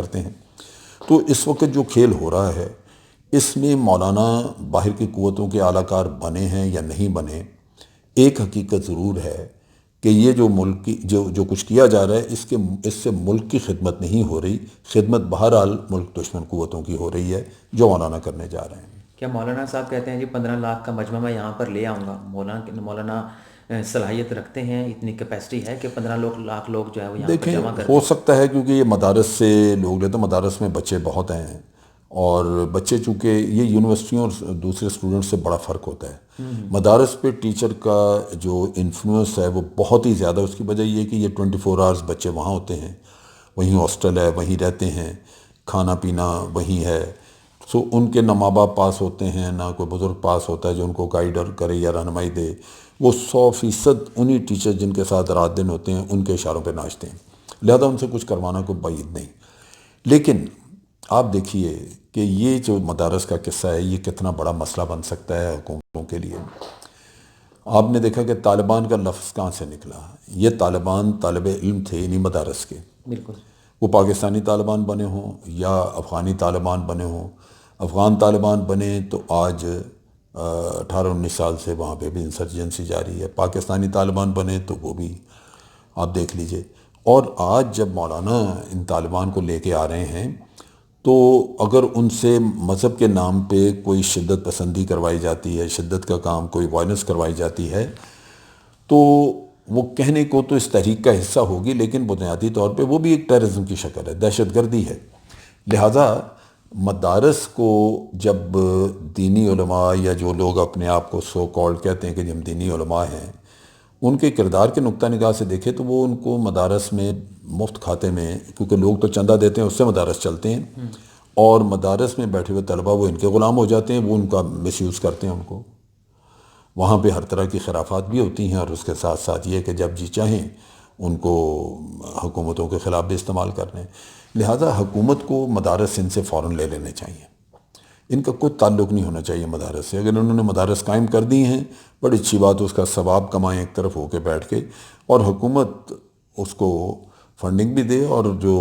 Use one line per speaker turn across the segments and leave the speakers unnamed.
کرتے ہیں. تو اس وقت جو کھیل ہو رہا ہے اس میں مولانا باہر کی قوتوں کے اعلی کار بنے ہیں یا نہیں بنے، ایک حقیقت ضرور ہے کہ یہ جو ملک کی جو کچھ کیا جا رہا ہے اس سے ملک کی خدمت نہیں ہو رہی. خدمت بہرحال ملک دشمن قوتوں کی ہو رہی ہے جو مولانا کرنے جا رہے ہیں.
کیا مولانا صاحب کہتے ہیں جی 15 لاکھ کا مجمع میں یہاں پر لے آؤں گا؟ مولانا صلاحیت رکھتے ہیں، اتنی کیپیسٹی ہے کہ 15 لاکھ لوگ جو ہے وہ یہاں پر
دیکھیں
جمع کر
ہو
دیں؟
سکتا ہے کیونکہ یہ مدارس سے لوگ لیتے، مدارس میں بچے بہت ہیں، اور بچے چونکہ یہ یونیورسٹیوں اور دوسرے اسٹوڈنٹ سے بڑا فرق ہوتا ہے. مدارس پہ ٹیچر کا جو انفلوئنس ہے وہ بہت ہی زیادہ. اس کی وجہ یہ کہ یہ 24 آورز بچے وہاں ہوتے ہیں، وہیں ہاسٹل ہے، وہیں رہتے ہیں، کھانا پینا وہیں ہے. سو ان کے نہ ماں باپ پاس ہوتے ہیں، نہ کوئی بزرگ پاس ہوتا ہے جو ان کو گائیڈ کرے یا رہنمائی دے. وہ 100% انہی ٹیچر جن کے ساتھ رات دن ہوتے ہیں ان کے اشاروں پہ ناچتے ہیں، لہذا ان سے کچھ کروانا کوئی بعید نہیں. لیکن آپ دیکھیے کہ یہ جو مدارس کا قصہ ہے یہ کتنا بڑا مسئلہ بن سکتا ہے حکومتوں کے لیے. آپ نے دیکھا کہ طالبان کا لفظ کہاں سے نکلا. یہ طالبان طالب علم تھے انہی مدارس کے.
بالکل.
وہ پاکستانی طالبان بنے ہوں یا افغانی طالبان بنے ہوں. افغان طالبان بنے تو آج 18-19 سال سے وہاں پہ بھی انسرجنسی جاری ہے. پاکستانی طالبان بنے تو وہ بھی آپ دیکھ لیجئے. اور آج جب مولانا ان طالبان کو لے کے آ رہے ہیں تو اگر ان سے مذہب کے نام پہ کوئی شدت پسندی کروائی جاتی ہے، شدت کا کام، کوئی وائلنس کروائی جاتی ہے، تو وہ کہنے کو تو اس تحریک کا حصہ ہوگی لیکن بنیادی طور پہ وہ بھی ایک ٹیررزم کی شکل ہے، دہشت گردی ہے. لہٰذا مدارس کو جب دینی علماء یا جو لوگ اپنے آپ کو سو کالڈ کہتے ہیں کہ ہم دینی علماء ہیں، ان کے کردار کے نقطہ نگاہ سے دیکھیں تو وہ ان کو مدارس میں مفت کھاتے میں، کیونکہ لوگ تو چندہ دیتے ہیں اس سے مدارس چلتے ہیں، اور مدارس میں بیٹھے ہوئے طلبہ وہ ان کے غلام ہو جاتے ہیں، وہ ان کا مس یوز کرتے ہیں. ان کو وہاں پہ ہر طرح کی خرافات بھی ہوتی ہیں، اور اس کے ساتھ ساتھ یہ کہ جب جی چاہیں ان کو حکومتوں کے خلاف بھی استعمال کر رہے ہیں. لہٰذا حکومت کو مدارس ان سے فوراً لے لینے چاہیے. ان کا کوئی تعلق نہیں ہونا چاہیے مدارس سے. اگر انہوں نے مدارس قائم کر دی ہیں بڑی اچھی بات، اس کا ثواب کمائیں ایک طرف ہو کے بیٹھ کے، اور حکومت اس کو فنڈنگ بھی دے، اور جو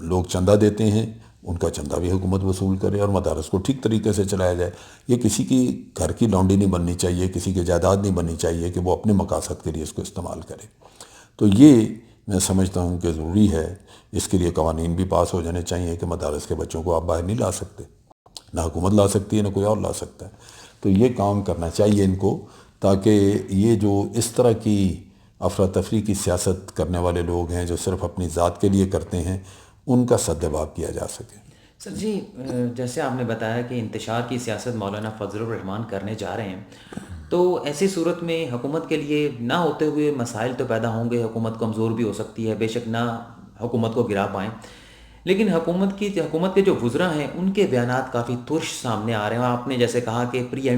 لوگ چندہ دیتے ہیں ان کا چندہ بھی حکومت وصول کرے، اور مدارس کو ٹھیک طریقے سے چلایا جائے. یہ کسی کی گھر کی لانڈی نہیں بننی چاہیے، کسی کی جائیداد نہیں بننی چاہیے کہ وہ اپنے مقاصد کے لیے اس کو استعمال کرے. تو یہ میں سمجھتا ہوں کہ ضروری ہے. اس کے لیے قوانین بھی پاس ہو جانے چاہیے کہ مدارس کے بچوں کو آپ باہر نہیں لا سکتے، نہ حکومت لا سکتی ہے نہ کوئی اور لا سکتا ہے. تو یہ کام کرنا چاہیے ان کو، تاکہ یہ جو اس طرح کی افراتفری کی سیاست کرنے والے لوگ ہیں جو صرف اپنی ذات کے لیے کرتے ہیں ان کا سدباب کیا جا سکے.
سر جی، جیسے آپ نے بتایا کہ انتشار کی سیاست مولانا فضل الرحمان کرنے جا رہے ہیں، تو ایسی صورت میں حکومت کے لیے نہ ہوتے ہوئے مسائل تو پیدا ہوں گے. حکومت کمزور بھی ہو سکتی ہے، بے شک نہ حکومت کو گرا پائیں، لیکن حکومت کے جو وزراء ہیں ان کے بیانات کافی ترش سامنے آ رہے ہیں. آپ نے جیسے کہا کہ پری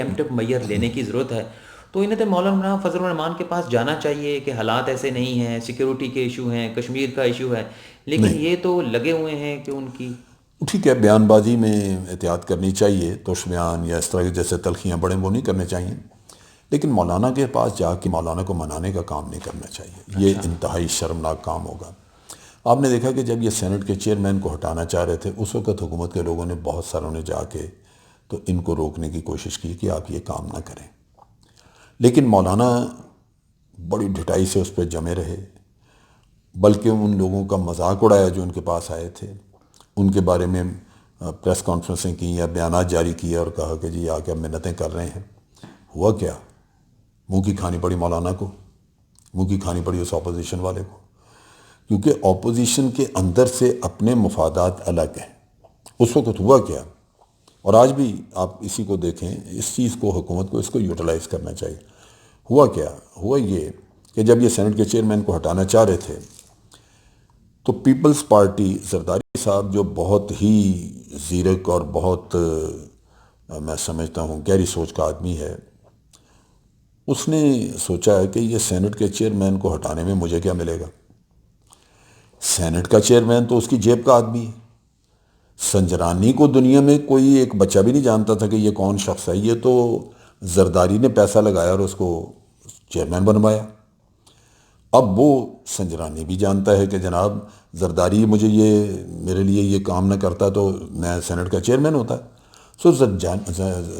ایمپٹو میئر لینے کی ضرورت ہے، تو انہیں تو مولانا فضل الرحمان کے پاس جانا چاہیے کہ حالات ایسے نہیں ہیں، سیکیورٹی کے ایشو ہیں، کشمیر کا ایشو ہے، لیکن
نہیں،
یہ تو لگے ہوئے ہیں کہ ان کی
ٹھیک ہے، بیان بازی میں احتیاط کرنی چاہیے، توش بیان یا اس طرح کے جیسے تلخیاں بڑے وہ نہیں کرنے چاہیے، لیکن مولانا کے پاس جا کے مولانا کو منانے کا کام نہیں کرنا چاہیے. یہ
اچھا.
انتہائی شرمناک کام ہوگا. آپ نے دیکھا کہ جب یہ سینٹ کے چیئرمین کو ہٹانا چاہ رہے تھے اس وقت حکومت کے لوگوں نے بہت ساروں نے جا کے تو ان کو روکنے کی کوشش کی کہ آپ یہ کام نہ کریں، لیکن مولانا بڑی ڈھٹائی سے اس پہ جمے رہے، بلکہ ان لوگوں کا مذاق اڑایا جو ان کے پاس آئے تھے، ان کے بارے میں پریس کانفرنسیں کی یا بیانات جاری کیے اور کہا کہ جی آ کے ہم منتیں کر رہے ہیں. ہوا کیا؟ منہ کی کھانی پڑی مولانا کو، منہ کی کھانی پڑی اس اپوزیشن والے کو، کیونکہ اپوزیشن کے اندر سے اپنے مفادات الگ ہیں. اس وقت ہوا کیا، اور آج بھی آپ اسی کو دیکھیں، اس چیز کو حکومت کو اس کو یوٹیلائز کرنا چاہیے. ہوا کیا؟ ہوا یہ کہ جب یہ سینٹ کے چیئرمین کو ہٹانا چاہ رہے تھے تو پیپلز پارٹی زرداری صاحب جو بہت ہی زیرک اور بہت میں سمجھتا ہوں گہری سوچ کا آدمی ہے، اس نے سوچا ہے کہ یہ سینٹ کے چیئرمین کو ہٹانے میں مجھے کیا ملے گا. سینٹ کا چیئرمین تو اس کی جیب کا آدمی ہے. سنجرانی کو دنیا میں کوئی ایک بچہ بھی نہیں جانتا تھا کہ یہ کون شخص ہے، یہ تو زرداری نے پیسہ لگایا اور اس کو چیئرمین بنوایا. اب وہ سنجرانی بھی جانتا ہے کہ جناب زرداری مجھے میرے لیے یہ کام نہ کرتا تو میں سینٹ کا چیئرمین ہوتا. سو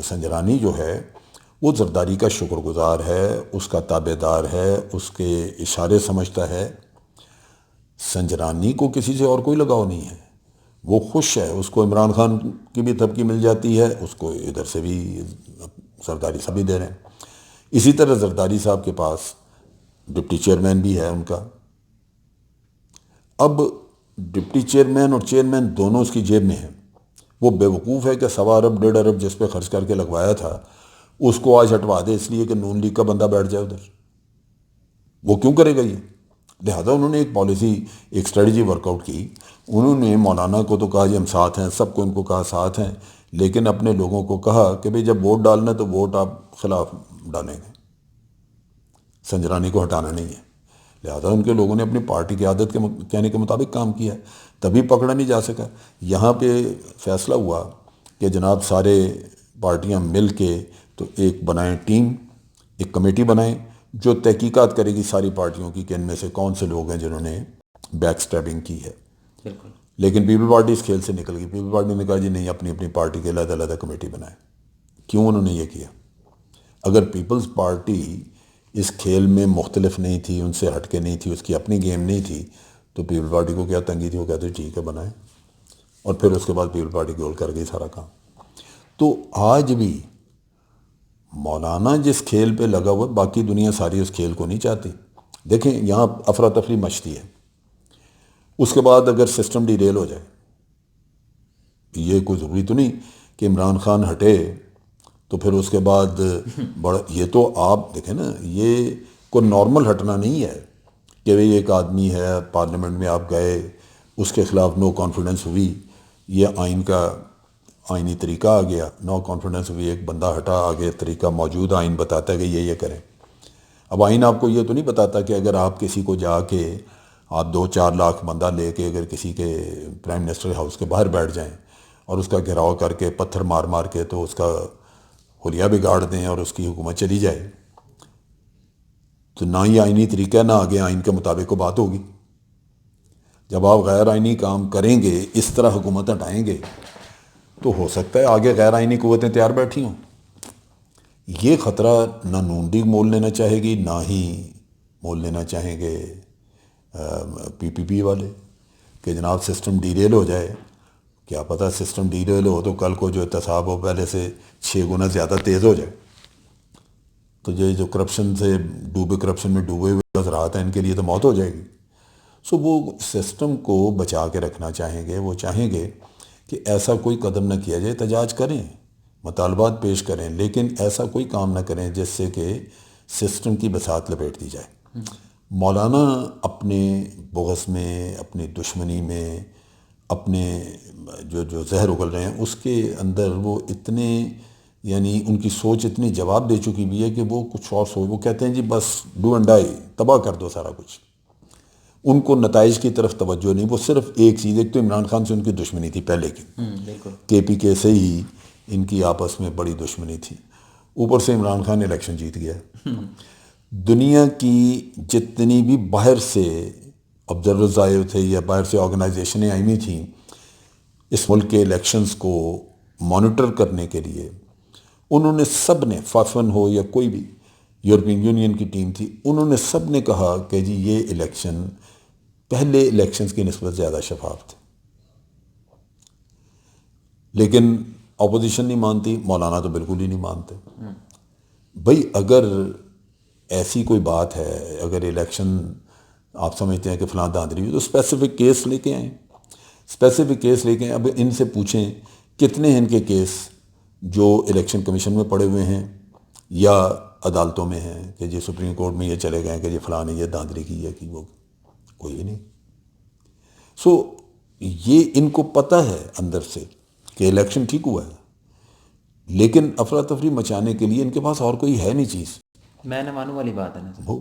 سنجرانی جو ہے وہ زرداری کا شکر گزار ہے، اس کا تابع دار ہے، اس کے اشارے سمجھتا ہے. سنجرانی کو کسی سے اور کوئی لگاؤ نہیں ہے، وہ خوش ہے. اس کو عمران خان کی بھی تھپکی مل جاتی ہے، اس کو ادھر سے بھی زرداری صاحب بھی دے رہے ہیں. اسی طرح زرداری صاحب کے پاس ڈپٹی چیئرمین بھی ہے ان کا. اب ڈپٹی چیئرمین اور چیئرمین دونوں اس کی جیب میں ہیں. وہ بیوقوف ہے کہ 1.25 1.5 ارب جس پہ خرچ کر کے لگوایا تھا اس کو آج ہٹوا دے اس لیے کہ نون لیگ کا بندہ بیٹھ جائے ادھر. وہ کیوں کرے گا یہ؟ لہذا انہوں نے ایک پالیسی، ایک اسٹریٹجی ورک آؤٹ کی. انہوں نے مولانا کو تو کہا جی ہم ساتھ ہیں، سب کو ان کو کہا ساتھ ہیں، لیکن اپنے لوگوں کو کہا کہ بھئی جب ووٹ ڈالنا تو ووٹ آپ خلاف ڈالیں گے، سنجرانی کو ہٹانا نہیں ہے. لہذا ان کے لوگوں نے اپنی پارٹی کی عادت کے کہنے کے مطابق کام کیا، تبھی پکڑا نہیں جا سکا. یہاں پہ فیصلہ ہوا کہ جناب سارے پارٹیاں مل کے تو ایک بنائیں ٹیم، ایک کمیٹی بنائیں جو تحقیقات کرے گی ساری پارٹیوں کی کہ ان میں سے کون سے لوگ ہیں جنہوں نے بیک سٹیپنگ کی ہے.
بالکل.
لیکن پیپل پارٹی اس کھیل سے نکل گئی. پیپل پارٹی نے کہا جی نہیں، اپنی اپنی پارٹی کے علیحدہ علیحدہ کمیٹی بنائیں. کیوں انہوں نے یہ کیا؟ اگر پیپلز پارٹی اس کھیل میں مختلف نہیں تھی، ان سے ہٹ کے نہیں تھی، اس کی اپنی گیم نہیں تھی، تو پیپل پارٹی کو کیا تنگی تھی؟ وہ کہتے ٹھیک ہے بنائیں. اور پھر اس کے بعد پیپل پارٹی گول کر گئی سارا کام. تو آج بھی مولانا جس کھیل پہ لگا ہوا، باقی دنیا ساری اس کھیل کو نہیں چاہتی. دیکھیں یہاں افراتفری مچتی ہے، اس کے بعد اگر سسٹم ڈی ریل ہو جائے، یہ کوئی ضروری تو نہیں کہ عمران خان ہٹے تو پھر اس کے بعد بڑا، یہ تو آپ دیکھیں نا، یہ کوئی نارمل ہٹنا نہیں ہے کہ بھئی ایک آدمی ہے پارلیمنٹ میں آپ گئے، اس کے خلاف نو کانفیڈنس ہوئی، یہ آئین کا آئینی طریقہ آ گیا، نو کانفیڈنس ہوئی، ایک بندہ ہٹا، آگے طریقہ موجود، آئین بتاتا ہے کہ یہ کریں. اب آئین آپ کو یہ تو نہیں بتاتا کہ اگر آپ کسی کو جا کے آپ 2-4 لاکھ بندہ لے کے اگر کسی کے پرائم منسٹر ہاؤس کے باہر بیٹھ جائیں اور اس کا گھیراؤ کر کے پتھر مار مار کے تو اس کا حلیہ بگاڑ دیں اور اس کی حکومت چلی جائے، تو نہ ہی آئینی طریقہ نہ آگے آئین کے مطابق کو بات ہوگی. جب آپ غیر آئینی کام کریں گے، اس طرح حکومت ہٹائیں گے، تو ہو سکتا ہے آگے غیر آئینی قوتیں تیار بیٹھی ہوں. یہ خطرہ نہ نون لیگ مول لینا چاہے گی، نہ ہی مول لینا چاہیں گے پی پی پی والے کہ جناب سسٹم ڈی ریل ہو جائے. کیا پتہ سسٹم ڈی ریل ہو تو کل کو جو احتساب ہو پہلے سے 6 گنا زیادہ تیز ہو جائے، تو یہ جو کرپشن میں ڈوبے ہوئے حضرات ہیں ان کے لیے تو موت ہو جائے گی. سو وہ سسٹم کو بچا کے رکھنا چاہیں گے. وہ چاہیں گے کہ ایسا کوئی قدم نہ کیا جائے. احتجاج کریں، مطالبات پیش کریں، لیکن ایسا کوئی کام نہ کریں جس سے کہ سسٹم کی بساط لپیٹ دی جائے. مولانا اپنے بغض میں، اپنی دشمنی میں، اپنے جو زہر اگل رہے ہیں اس کے اندر وہ اتنے، یعنی ان کی سوچ اتنی جواب دے چکی بھی ہے کہ وہ کچھ اور سوچ، وہ کہتے ہیں جی بس ڈو اینڈ ڈائی، تباہ کر دو سارا کچھ. ان کو نتائج کی طرف توجہ نہیں، وہ صرف ایک چیز، ایک تو عمران خان سے ان کی دشمنی تھی پہلے کی،
بالکل.
کے پی کے سے ہی ان کی آپس میں بڑی دشمنی تھی. اوپر سے عمران خان الیکشن جیت گیا. دنیا کی جتنی بھی باہر سے آبزرورز آئے تھے یا باہر سے آرگنائزیشنیں آئی ہوئی تھیں اس ملک کے الیکشنز کو مانیٹر کرنے کے لیے، انہوں نے سب نے، فافن ہو یا کوئی بھی یورپین یونین کی ٹیم تھی، انہوں نے سب نے کہا کہ جی یہ الیکشن پہلے الیکشنز کی نسبت زیادہ شفاف تھے. لیکن اپوزیشن نہیں مانتی، مولانا تو بالکل ہی نہیں مانتے. بھئی اگر ایسی کوئی بات ہے، اگر الیکشن آپ سمجھتے ہیں کہ فلاں دھاندلی ہوئی، تو اسپیسیفک کیس لے کے آئیں، اسپیسیفک کیس لے کے آئیں. اب ان سے پوچھیں کتنے ہیں ان کے کیس جو الیکشن کمیشن میں پڑے ہوئے ہیں یا عدالتوں میں ہیں کہ جی سپریم کورٹ میں یہ چلے گئے کہ جی فلاں نے یہ دھاندلی کی ہے کہ وہ، کوئی نہیں. سو یہ ان کو پتہ ہے اندر سے کہ الیکشن ٹھیک ہوا ہے، لیکن افراتفری مچانے کے لیے ان کے پاس اور کوئی ہے نہیں چیز.
میں نہ مانوں والی بات ہے نا سر.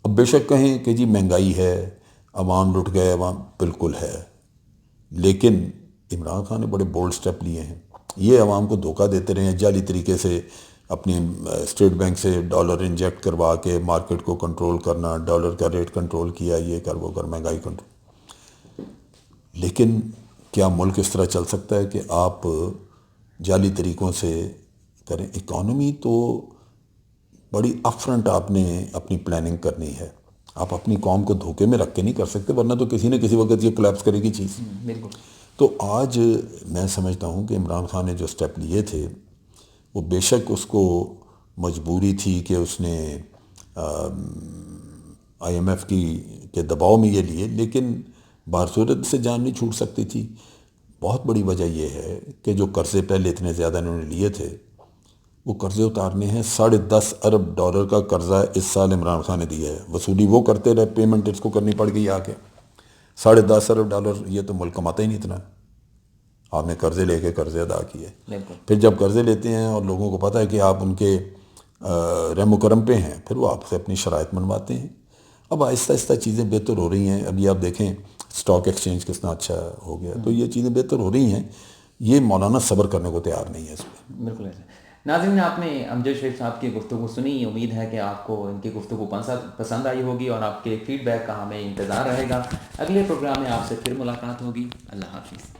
اب بے شک کہیں کہ جی مہنگائی ہے، عوام لٹ گئے، عوام بالکل ہے، لیکن عمران خان نے بڑے بولڈ سٹیپ لیے ہیں. یہ عوام کو دھوکہ دیتے رہے ہیں، جعلی طریقے سے اپنی اسٹیٹ بینک سے ڈالر انجیکٹ کروا کے مارکیٹ کو کنٹرول کرنا، ڈالر کا ریٹ کنٹرول کیا، یہ کر وہ کر، مہنگائی کنٹرول. لیکن کیا ملک اس طرح چل سکتا ہے کہ آپ جعلی طریقوں سے کریں؟ اکانومی تو بڑی اپ فرنٹ آپ نے اپنی پلاننگ کرنی ہے. آپ اپنی قوم کو دھوکے میں رکھ کے نہیں کر سکتے، ورنہ تو کسی نہ کسی وقت یہ کولیپس کرے گی چیز.
بالکل.
تو آج میں سمجھتا ہوں کہ عمران خان نے جو سٹیپ لیے تھے وہ بے شک اس کو مجبوری تھی کہ اس نے آئی ایم ایف کے دباؤ میں یہ لیے، لیکن بارصورت سے جان نہیں چھوٹ سکتی تھی. بہت بڑی وجہ یہ ہے کہ جو قرضے پہلے اتنے زیادہ انہوں نے لیے تھے وہ قرضے اتارنے ہیں. $10.5 ارب کا قرضہ اس سال عمران خان نے دیا ہے. وصولی وہ کرتے رہے، پیمنٹ اس کو کرنی پڑ گئی آ کے. $10.5 ارب، یہ تو ملک کماتا ہی نہیں اتنا. آپ نے قرضے لے کے قرضے ادا کیے.
بالکل.
پھر جب قرضے لیتے ہیں اور لوگوں کو پتہ ہے کہ آپ ان کے رحم و کرم پہ ہیں، پھر وہ آپ سے اپنی شرائط منواتے ہیں. اب آہستہ آہستہ چیزیں بہتر ہو رہی ہیں. ابھی آپ دیکھیں اسٹاک ایکسچینج کتنا اچھا ہو گیا. تو یہ چیزیں بہتر ہو رہی ہیں. یہ مولانا صبر کرنے کو تیار نہیں ہے اس میں.
بالکل ایسا. ناظرین، آپ نے امجد شریف صاحب کی گفتگو سنی. امید ہے کہ آپ کو ان کی گفتگو پسند آئی ہوگی اور آپ کے فیڈ بیک کا ہمیں انتظار رہے گا. اگلے پروگرام میں آپ سے پھر ملاقات ہوگی. اللہ حافظ.